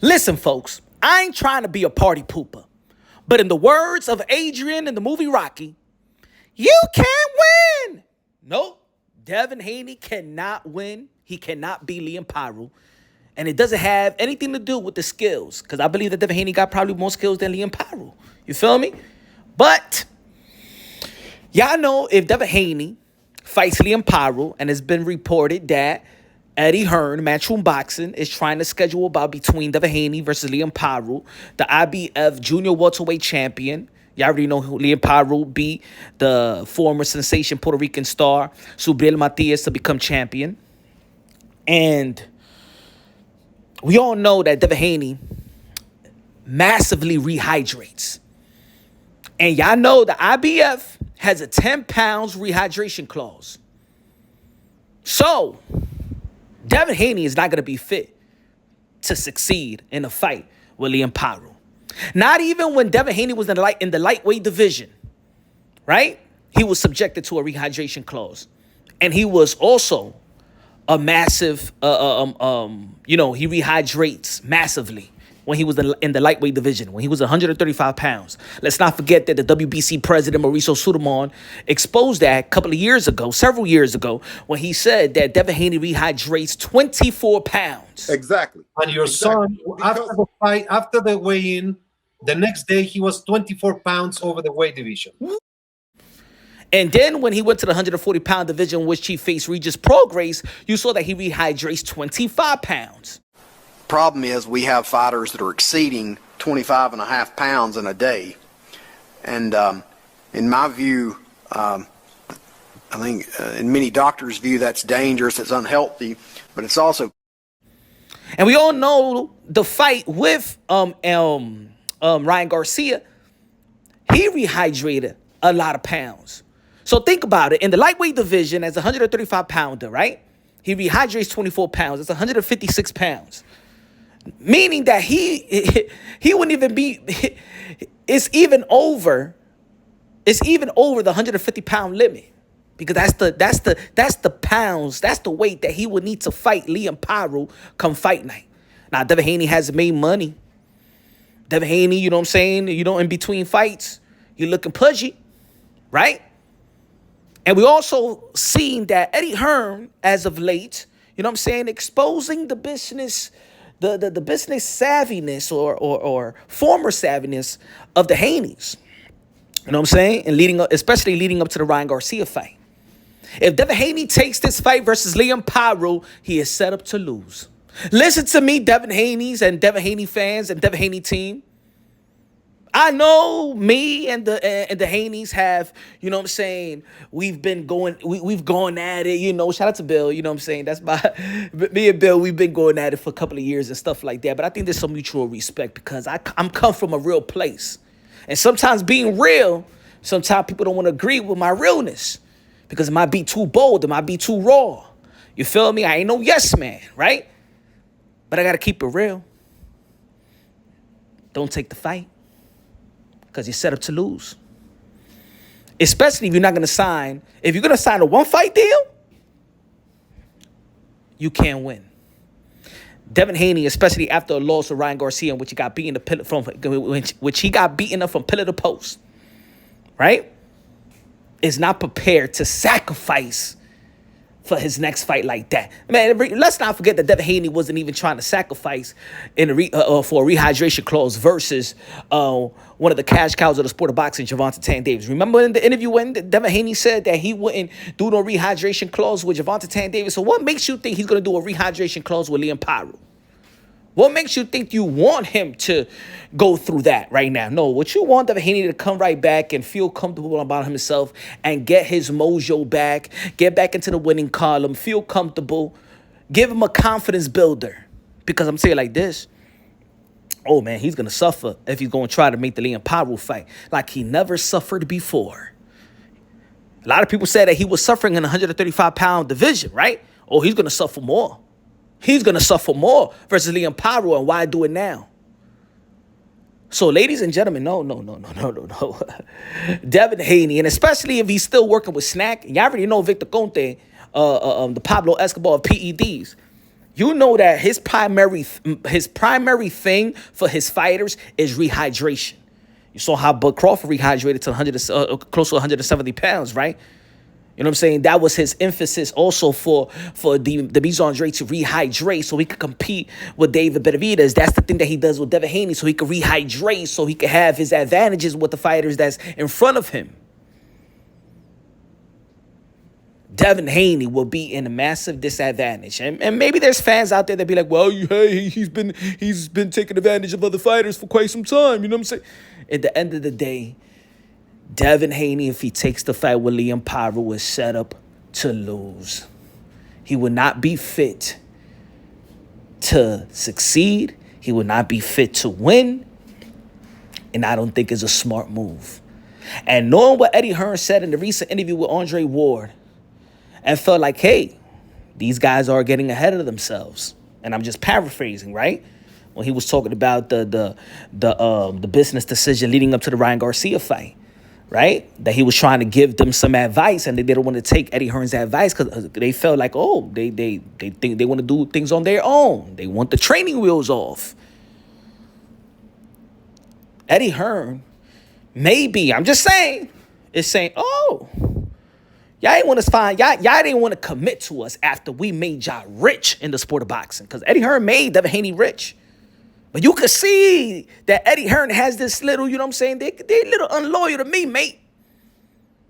Listen, folks, I ain't trying to be a party pooper, but in the words of Adrian in the movie Rocky, you can't win. Nope, Devin Haney cannot win. He cannot be Liam Paro. And it doesn't have anything to do with the skills, because I believe that Devin Haney got probably more skills than Liam Paro. You feel me? But y'all know if Devin Haney fights Liam Paro, and it's been reported that Eddie Hearn, Matchroom Boxing, is trying to schedule a bout between Devin Haney versus Liam Paro, the IBF Junior Welterweight Champion. Y'all already know who Liam Paro beat the former sensation Puerto Rican star, Subriel Matias, to become champion. And we all know that Devin Haney massively rehydrates. And y'all know the IBF has a 10 pounds rehydration clause. So Devin Haney is not going to be fit to succeed in a fight with Liam Paro. Not even when Devin Haney was in the lightweight division, right? He was subjected to a rehydration clause. And he was also a massive, he rehydrates massively when he was in the lightweight division, when he was 135 pounds. Let's not forget that the WBC president, Mauricio Sudamon, exposed that a couple of years ago, several years ago, when he said that Devin Haney rehydrates 24 pounds. Exactly. And your son, after the fight, after the weigh-in, the next day he was 24 pounds over the weight division. And then when he went to the 140-pound division, in which he faced Regis Prograis, you saw that he rehydrates 25 pounds. Problem is we have fighters that are exceeding 25 and a half pounds in a day. And in my view, I think in many doctors' view, that's dangerous, it's unhealthy, but it's also... And we all know the fight with Ryan Garcia, he rehydrated a lot of pounds. So think about it. In the lightweight division, as a 135-pounder, right? He rehydrates 24 pounds. That's 156 pounds. Meaning that he wouldn't even be... It's even over the 150-pound limit. Because that's the pounds, that's the weight that he would need to fight Liam Paro come fight night. Now, Devin Haney hasn't made money. Devin Haney, you know what I'm saying? In between fights, you're looking pudgy, right? And we also seen that Eddie Hearn, as of late, you know what I'm saying, exposing the business, the business savviness or former savviness of the Haneys. You know what I'm saying? And especially leading up to the Ryan Garcia fight. If Devin Haney takes this fight versus Liam Paro, he is set up to lose. Listen to me, Devin Haney's and Devin Haney fans and Devin Haney team. I know me and the Haneys have, you know what I'm saying, we've gone at it, shout out to Bill, you know what I'm saying, me and Bill, we've been going at it for a couple of years and stuff like that, but I think there's some mutual respect because I'm come from a real place. And sometimes being real, sometimes people don't want to agree with my realness because it might be too bold, it might be too raw. You feel me? I ain't no yes man, right? But I got to keep it real. Don't take the fight. Because you're set up to lose. Especially if you're not going to sign. If you're going to sign a one-fight deal, you can't win. Devin Haney, especially after a loss to Ryan Garcia, in which he got beaten up from pillar to post, right? Is not prepared to sacrifice for his next fight like that. Man, let's not forget that Devin Haney wasn't even trying to sacrifice for a rehydration clause versus one of the cash cows of the sport of boxing, Gervonta Tank Davis. Remember in the interview when Devin Haney said that he wouldn't do no rehydration clause with Gervonta Tank Davis? So what makes you think he's going to do a rehydration clause with Liam Paro? What makes you think you want him to go through that right now? No, what you want Devin Haney to come right back and feel comfortable about himself and get his mojo back, get back into the winning column, feel comfortable, give him a confidence builder. Because I'm saying like this, oh man, he's going to suffer if he's going to try to make the Liam Paro fight like he never suffered before. A lot of people said that he was suffering in the 135-pound division, right? Oh, he's going to suffer more. He's going to suffer more versus Liam Paro, and why do it now? So, ladies and gentlemen, no. Devin Haney, and especially if he's still working with Snack, y'all already know Victor Conte, the Pablo Escobar of PEDs. You know that his primary thing for his fighters is rehydration. You saw how Bud Crawford rehydrated to 100, close to 170 pounds, right? You know what I'm saying? That was his emphasis also for the Andre to rehydrate so he could compete with David Benavidez. That's the thing that he does with Devin Haney, so he could rehydrate, so he could have his advantages with the fighters that's in front of him. Devin Haney will be in a massive disadvantage. And maybe there's fans out there that be like, well, hey, he's been taking advantage of other fighters for quite some time. You know what I'm saying? At the end of the day, Devin Haney, if he takes the fight with Liam Paro, is set up to lose. He will not be fit to succeed. He will not be fit to win. And I don't think it's a smart move. And knowing what Eddie Hearn said in the recent interview with Andre Ward, and felt like, hey, these guys are getting ahead of themselves. And I'm just paraphrasing, right? When he was talking about the business decision leading up to the Ryan Garcia fight, right? That he was trying to give them some advice, and they didn't want to take Eddie Hearn's advice because they felt like, oh, they think they want to do things on their own. They want the training wheels off. Eddie Hearn, maybe, I'm just saying, is saying, oh, y'all ain't want to find, y'all didn't want to commit to us after we made y'all rich in the sport of boxing. Because Eddie Hearn made Devin Haney rich. But you could see that Eddie Hearn has this little, you know what I'm saying? They're a little unloyal to me, mate.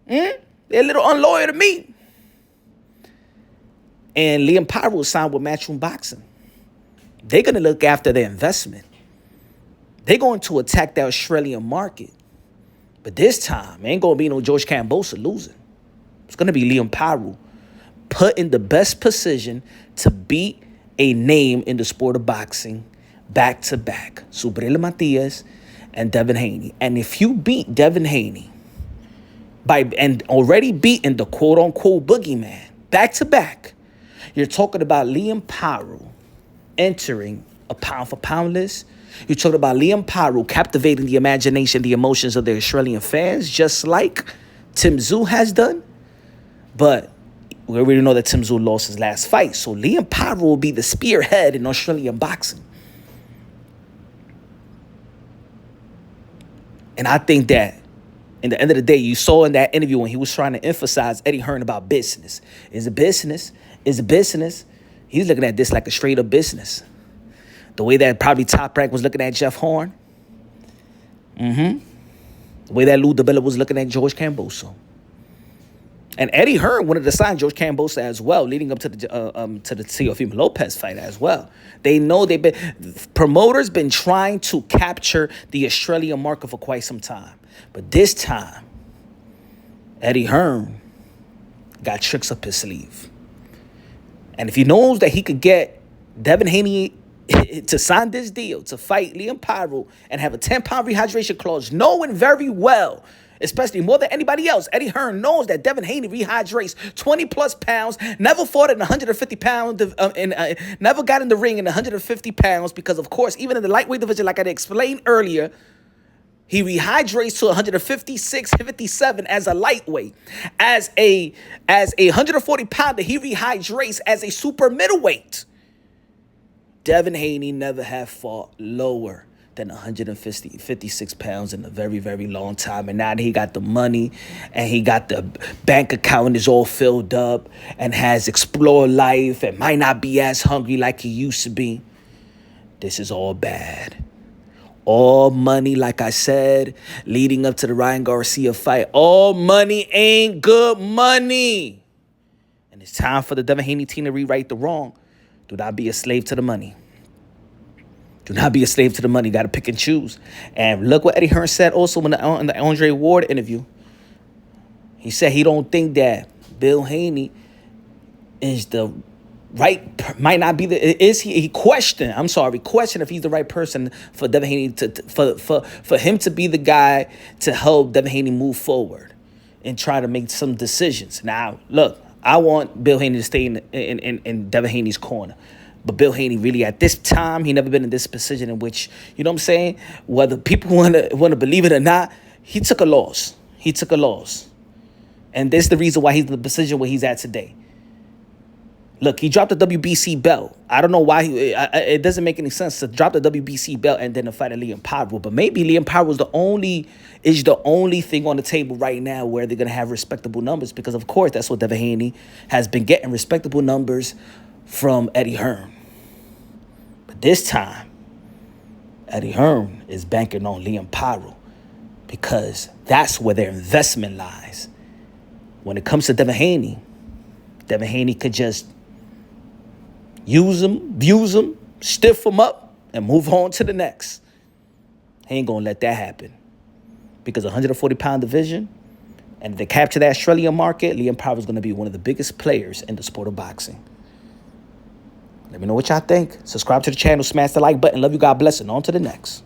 They're a little unloyal to me. And Liam Paro signed with Matchroom Boxing. They're going to look after their investment. They're going to attack the Australian market. But this time, ain't going to be no George Kambosos losing. It's going to be Liam Paro put in the best position to beat a name in the sport of boxing back-to-back. Subriel Matias and Devin Haney. And if you beat Devin Haney and already beaten the quote-unquote boogeyman back-to-back, you're talking about Liam Paro entering a pound-for-pound list. You're talking about Liam Paro captivating the imagination, the emotions of the Australian fans, just like Tim Tszyu has done. But we already know that Tim Tszyu lost his last fight. So Liam Paro will be the spearhead in Australian boxing. And I think that in the end of the day, you saw in that interview when he was trying to emphasize Eddie Hearn about business. Is a business. Is a business. He's looking at this like a straight up business. The way that probably Top Rank was looking at Jeff Horn. The way that Lou DiBella was looking at George Kambosos. And Eddie Hearn wanted to sign George Kambosos as well, leading up to the Teofimo Lopez fight as well. They know promoters been trying to capture the Australian market for quite some time. But this time, Eddie Hearn got tricks up his sleeve. And if he knows that he could get Devin Haney to sign this deal, to fight Liam Paro and have a 10-pound rehydration clause, knowing very well, especially more than anybody else, Eddie Hearn knows that Devin Haney rehydrates 20-plus pounds, never fought in 150 pounds, never got in the ring in 150 pounds because, of course, even in the lightweight division, like I explained earlier, he rehydrates to 156, 57 as a lightweight. As a 140-pounder, he rehydrates as a super middleweight. Devin Haney never have fought lower than 156 pounds in a very, very long time. And now that he got the money and he got the bank account is all filled up and has explored life and might not be as hungry like he used to be, this is all bad. All money, like I said, leading up to the Ryan Garcia fight, all money ain't good money. And it's time for the Devin Haney team to rewrite the wrong. Do not be a slave to the money. Do not be a slave to the money. Got to pick and choose. And look what Eddie Hearn said also in the Andre Ward interview. He said he don't think that Bill Haney is the right, might not be the, is he questioned if he's the right person for Devin Haney for him to be the guy to help Devin Haney move forward and try to make some decisions. Now, look, I want Bill Haney to stay in Devin Haney's corner. But Bill Haney really at this time, he never been in this position in which, you know what I'm saying? Whether people want to believe it or not, he took a loss. And this is the reason why he's in the position where he's at today. Look, he dropped the WBC belt. I don't know why it doesn't make any sense to drop the WBC belt and then to fight a Liam Paro. But maybe Liam Paro is the only thing on the table right now where they're gonna have respectable numbers, because of course that's what Devin Haney has been getting, respectable numbers from Eddie Hearn. But this time, Eddie Hearn is banking on Liam Paro because that's where their investment lies. When it comes to Devin Haney could just use him, abuse him, stiff him up, and move on to the next. He ain't gonna let that happen. Because 140-pound division, and if they capture the Australian market, Liam Paro is gonna be one of the biggest players in the sport of boxing. Let me know what y'all think. Subscribe to the channel, smash the like button. Love you, God bless, and on to the next.